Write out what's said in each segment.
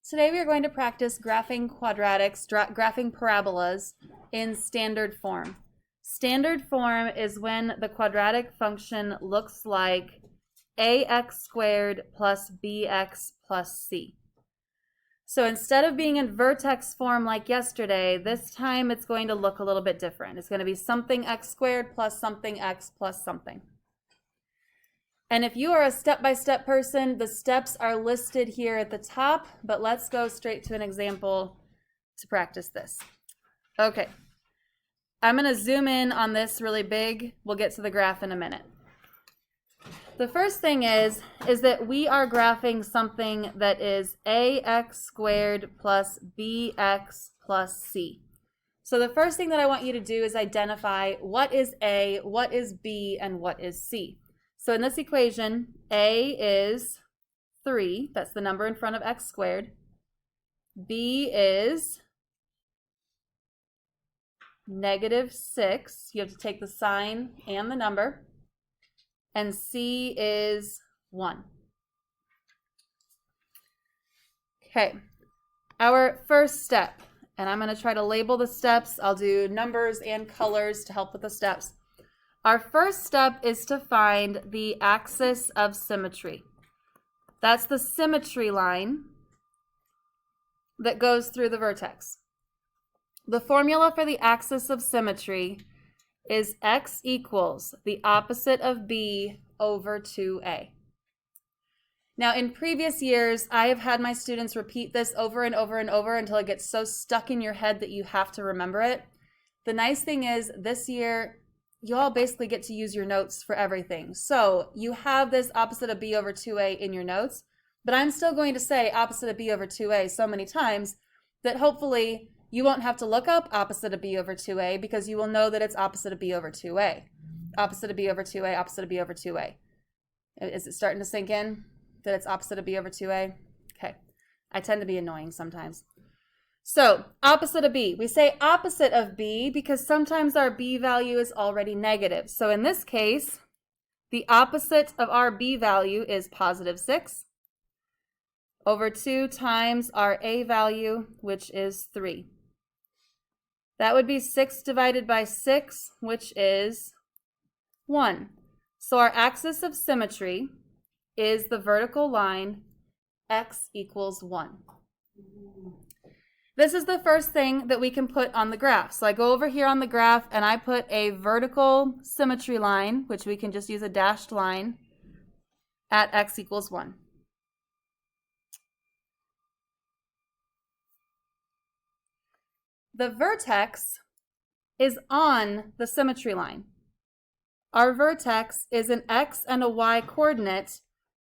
Today we are going to practice graphing quadratics, graphing parabolas in standard form. Standard form is when the quadratic function looks like ax squared plus bx plus c. So instead of being in vertex form like yesterday, this time it's going to look a little bit different. It's going to be something x squared plus something x plus something. And if you are a step-by-step person, the steps are listed here at the top, but let's go straight to an example to practice this. Okay, I'm going to zoom in on this really big. We'll get to the graph in a minute. The first thing is that we are graphing something that is ax squared plus bx plus c. So the first thing that I want you to do is identify what is a, what is b, and what is c. So in this equation, a is 3, that's the number in front of x squared. B is -6, you have to take the sign and the number. And c is 1. Okay, our first step, and I'm going to try to label the steps. I'll do numbers and colors to help with the steps. Our first step is to find the axis of symmetry. That's the symmetry line that goes through the vertex. The formula for the axis of symmetry is x equals the opposite of b over 2a. Now, in previous years, I have had my students repeat this over and over and over until it gets so stuck in your head that you have to remember it. The nice thing is, this year, you all basically get to use your notes for everything. So you have this opposite of b over 2a in your notes, but I'm still going to say opposite of b over 2a so many times that hopefully you won't have to look up opposite of b over 2a because you will know that it's opposite of b over 2a. Opposite of b over 2a, opposite of b over 2a. Is it starting to sink in that it's opposite of b over 2a? Okay. I tend to be annoying sometimes. So, opposite of b. We say opposite of b because sometimes our b value is already negative. So in this case, the opposite of our b value is +6 over 2 times our a value, which is 3. That would be 6 divided by 6, which is 1. So our axis of symmetry is the vertical line x equals 1. This is the first thing that we can put on the graph. So I go over here on the graph and I put a vertical symmetry line, which we can just use a dashed line, at x equals 1. The vertex is on the symmetry line. Our vertex is an x and a y coordinate.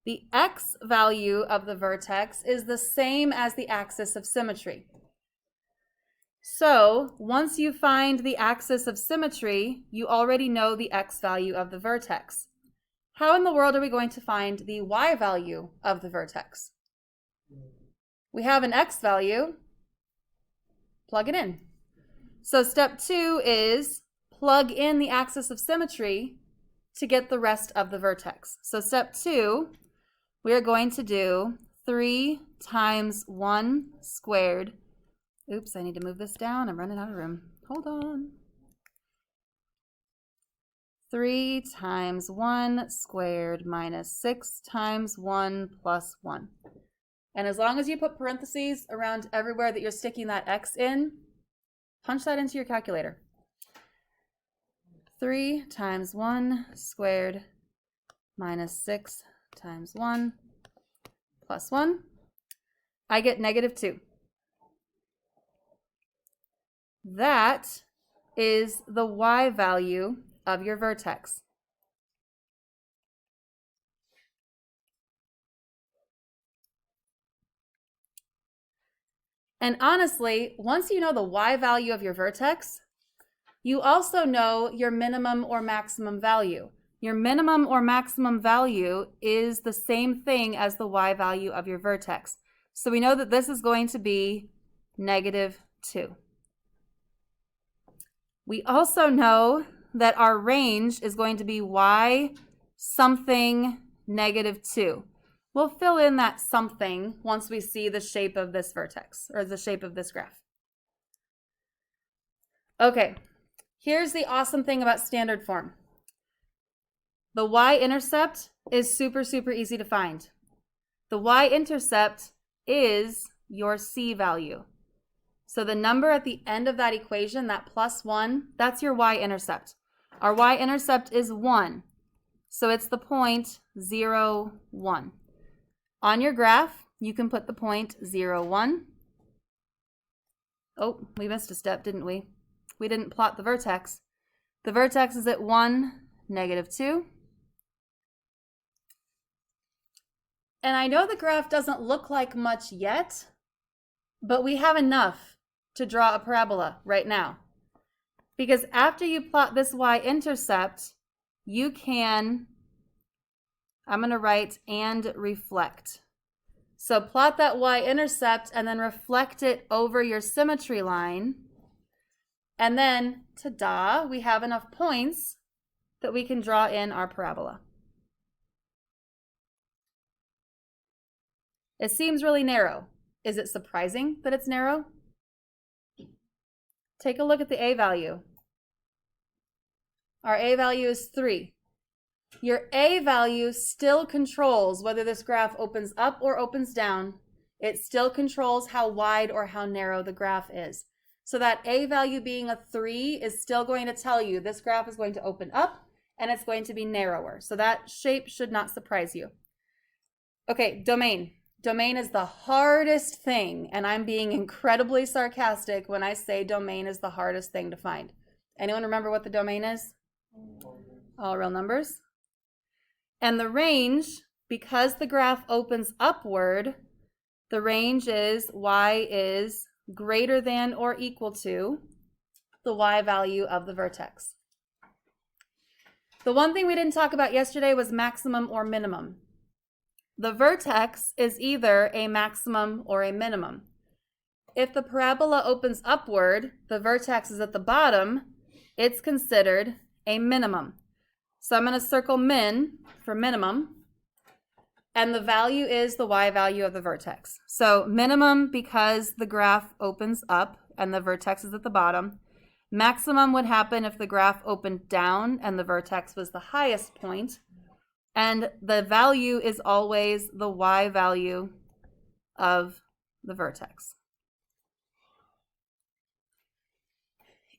The x value of the vertex is the same as the axis of symmetry. So once you find the axis of symmetry, you already know the x value of the vertex. How in the world are we going to find the y value of the vertex? We have an x value. Plug it in. So step 2 is plug in the axis of symmetry to get the rest of the vertex. So step 2, we are going to do 3 times 1 squared. Oops, I need to move this down. I'm running out of room. Hold on. 3 times 1 squared minus 6 times 1 plus 1. And as long as you put parentheses around everywhere that you're sticking that x in, punch that into your calculator. 3 times 1 squared minus 6 times 1 plus 1. I get -2. That is the y value of your vertex. And honestly, once you know the y value of your vertex, you also know your minimum or maximum value. Your minimum or maximum value is the same thing as the y value of your vertex. So we know that this is going to be -2. We also know that our range is going to be y something -2. We'll fill in that something once we see the shape of this vertex or the shape of this graph. Okay, here's the awesome thing about standard form. The y-intercept is super, super easy to find. The y-intercept is your c value. So the number at the end of that equation, that +1, that's your y-intercept. Our y-intercept is 1. So it's the point 0, 1. On your graph, you can put the point 0, 1. Oh, we missed a step, didn't we? We didn't plot the vertex. The vertex is at 1, -2. And I know the graph doesn't look like much yet, but we have enough to draw a parabola right now. Because after you plot this y-intercept, you can, I'm going to write and reflect. So plot that y-intercept and then reflect it over your symmetry line. And then, ta-da, we have enough points that we can draw in our parabola. It seems really narrow. Is it surprising that it's narrow? Take a look at the a value. Our a value is 3. Your a value still controls whether this graph opens up or opens down. It still controls how wide or how narrow the graph is. So that a value being a 3 is still going to tell you this graph is going to open up and it's going to be narrower. So that shape should not surprise you. Okay, domain. Domain is the hardest thing, and I'm being incredibly sarcastic when I say domain is the hardest thing to find. Anyone remember what the domain is? All real numbers. And the range, because the graph opens upward, the range is y is greater than or equal to the y value of the vertex. The one thing we didn't talk about yesterday was maximum or minimum. The vertex is either a maximum or a minimum. If the parabola opens upward, the vertex is at the bottom, it's considered a minimum. So I'm going to circle min for minimum, and the value is the y value of the vertex. So minimum because the graph opens up and the vertex is at the bottom. Maximum would happen if the graph opened down and the vertex was the highest point. And the value is always the y value of the vertex.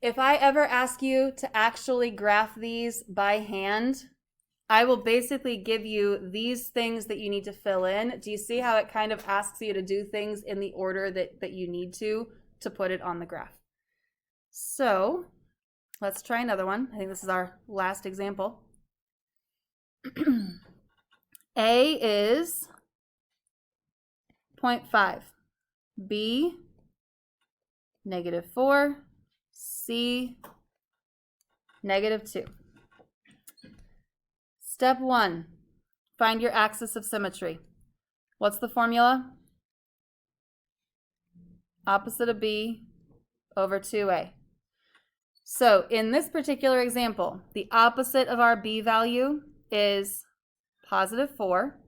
If I ever ask you to actually graph these by hand, I will basically give you these things that you need to fill in. Do you see how it kind of asks you to do things in the order that you need to put it on the graph? So let's try another one. I think this is our last example. A is 0.5, B -4, C -2. Step 1, find your axis of symmetry. What's the formula? Opposite of B over 2A. So in this particular example, the opposite of our B value is +4.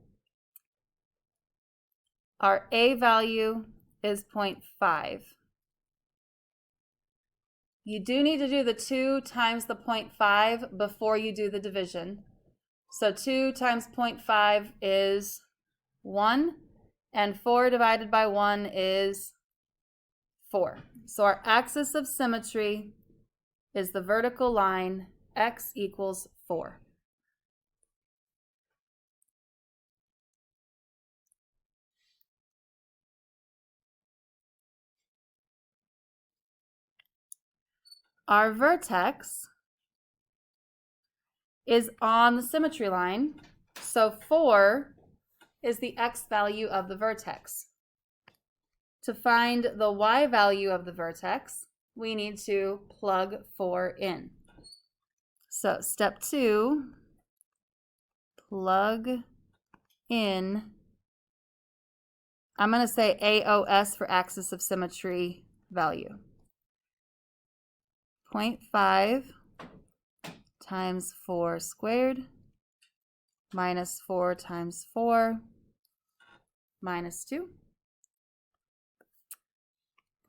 Our A value is 0.5. You do need to do the 2 times the 0.5 before you do the division. So 2 times 0.5 is 1, and 4 divided by 1 is 4. So our axis of symmetry is the vertical line x equals 4. Our vertex is on the symmetry line, so 4 is the x value of the vertex. To find the y value of the vertex, we need to plug 4 in. So step 2, plug in, I'm going to say AOS for axis of symmetry value. 0.5 times 4 squared minus 4 times 4 minus 2.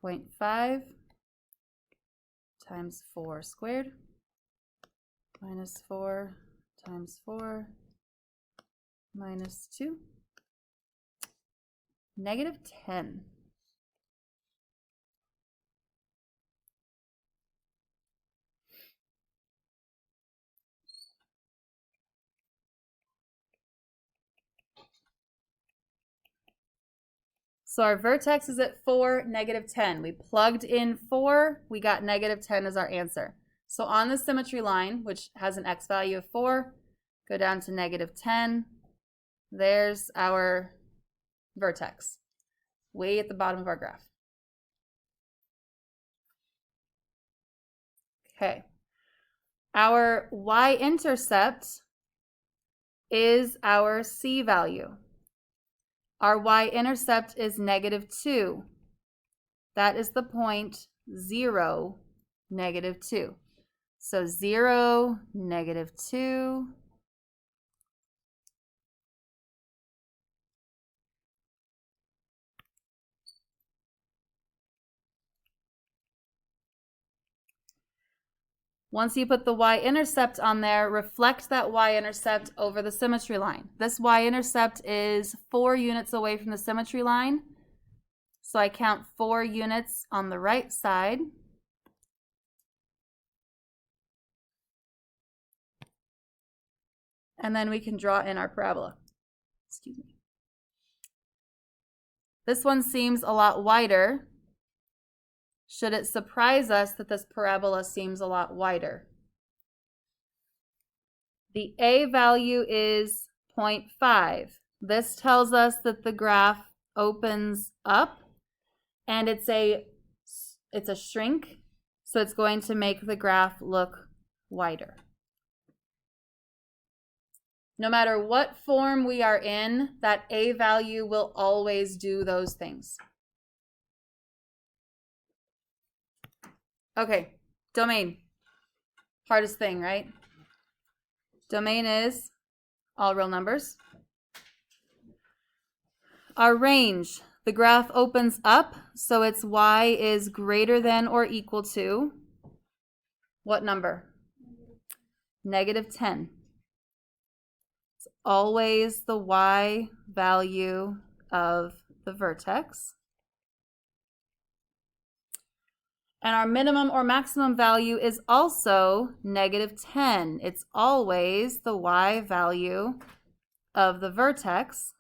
0.5 times 4 squared minus 4 times 4 minus 2. Negative 10. So our vertex is at 4, negative 10. We plugged in 4, we got negative 10 as our answer. So on the symmetry line, which has an x value of 4, go down to negative 10. There's our vertex, way at the bottom of our graph. Okay. Our y-intercept is our c value. Our y-intercept is negative 2. That is the point 0, negative 2. So 0, negative 2. Once you put the y-intercept on there, reflect that y-intercept over the symmetry line. This y-intercept is 4 units away from the symmetry line. So I count 4 units on the right side. And then we can draw in our parabola. Excuse me. This one seems a lot wider. Should it surprise us that this parabola seems a lot wider? The a value is 0.5. This tells us that the graph opens up and it's a shrink, so it's going to make the graph look wider. No matter what form we are in, that a value will always do those things. Okay, domain. Hardest thing, right? Domain is all real numbers. Our range, the graph opens up, so its y is greater than or equal to what number? Negative 10. It's always the y value of the vertex. And our minimum or maximum value is also negative 10. It's always the y value of the vertex.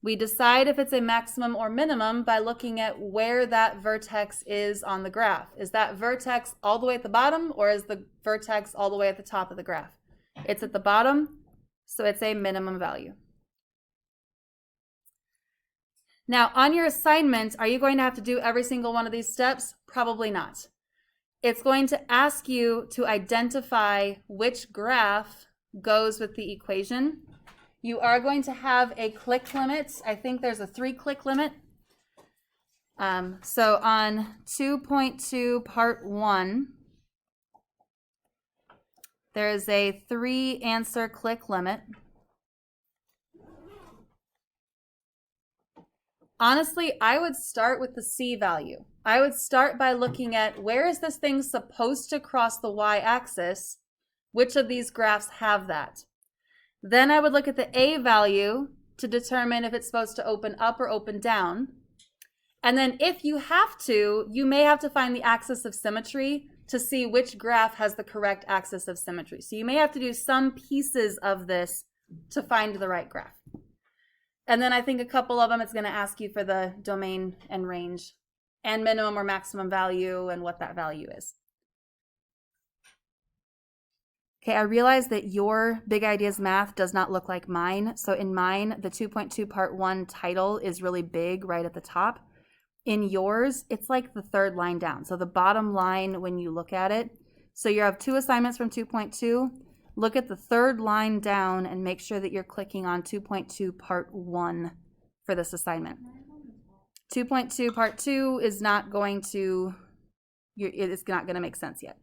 We decide if it's a maximum or minimum by looking at where that vertex is on the graph. Is that vertex all the way at the bottom, or is the vertex all the way at the top of the graph? It's at the bottom, so it's a minimum value. Now, on your assignment, are you going to have to do every single one of these steps? Probably not. It's going to ask you to identify which graph goes with the equation. You are going to have a click limit. I think there's a 3-click limit. So on 2.2 part 1, there's a 3-answer click limit. Honestly, I would start with the C value. I would start by looking at where is this thing supposed to cross the y-axis? Which of these graphs have that? Then I would look at the A value to determine if it's supposed to open up or open down. And then if you have to, you may have to find the axis of symmetry to see which graph has the correct axis of symmetry. So you may have to do some pieces of this to find the right graph. And then I think a couple of them, it's going to ask you for the domain and range and minimum or maximum value and what that value is. Okay, I realize that your Big Ideas Math does not look like mine. So in mine, the 2.2 part 1 title is really big right at the top. In yours, it's like the 3rd line down. So the bottom line when you look at it. So you have 2 assignments from 2.2. Look at the 3rd line down and make sure that you're clicking on 2.2 part 1 for this assignment. 2.2 part 2 is not going to, it's not going to make sense yet.